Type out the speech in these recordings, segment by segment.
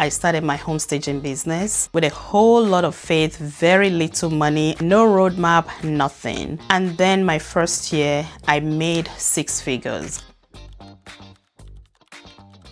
I started my home staging business with a whole lot of faith, very little money, no roadmap, nothing. And then my first year, I made 6 figures.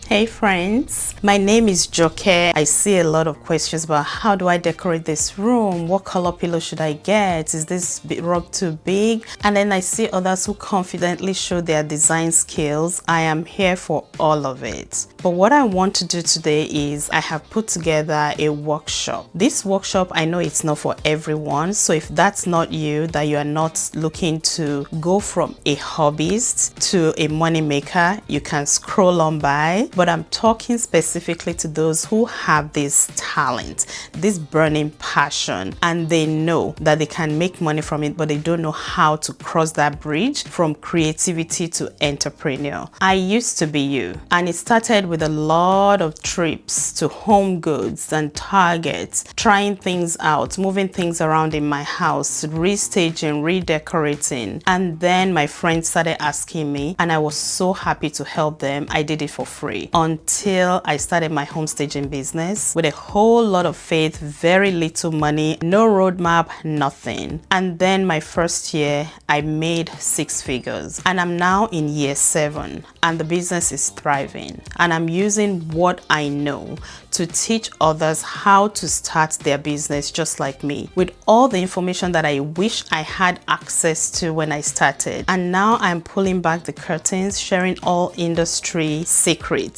Hey friends, my name is Joke. I see a lot of questions about how do I decorate this room? What color pillow should I get? Is this rug too big? And then I see others who confidently show their design skills. I am here for all of it. But what I want to do today is I have put together a workshop. This workshop, I know it's not for everyone. So if that's not you, that you are not looking to go from a hobbyist to a money maker, you can scroll on by. But I'm talking specifically to those who have this talent, this burning passion, and they know that they can make money from it, but they don't know how to cross that bridge from creativity to entrepreneur. I used to be you, and it started with a lot of trips to HomeGoods and Target, trying things out, moving things around in my house, restaging, redecorating. And then my friends started asking me, and I was so happy to help them. I did it for free. Until I started my home staging business with a whole lot of faith, very little money, no roadmap, nothing. And then my first year, I made 6 figures. And I'm now in year 7 and the business is thriving. And I'm using what I know to teach others how to start their business just like me, with all the information that I wish I had access to when I started. And now I'm pulling back the curtains, sharing all industry secrets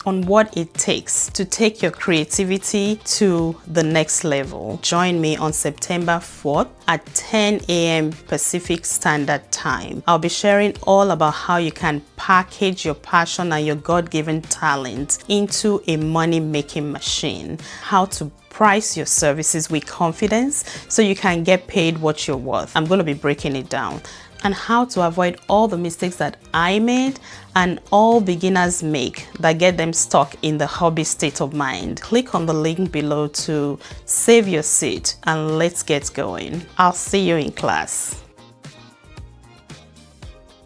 on what it takes to take your creativity to the next level. Join me on September 4th at 10 a.m. Pacific Standard Time. I'll be sharing all about how you can package your passion and your God-given talent into a money-making machine, how to price your services with confidence so you can get paid what you're worth. I'm going to be breaking it down, and how to avoid all the mistakes that I made and all beginners make that get them stuck in the hobby state of mind. Click on the link below to save your seat and let's get going. I'll see you in class.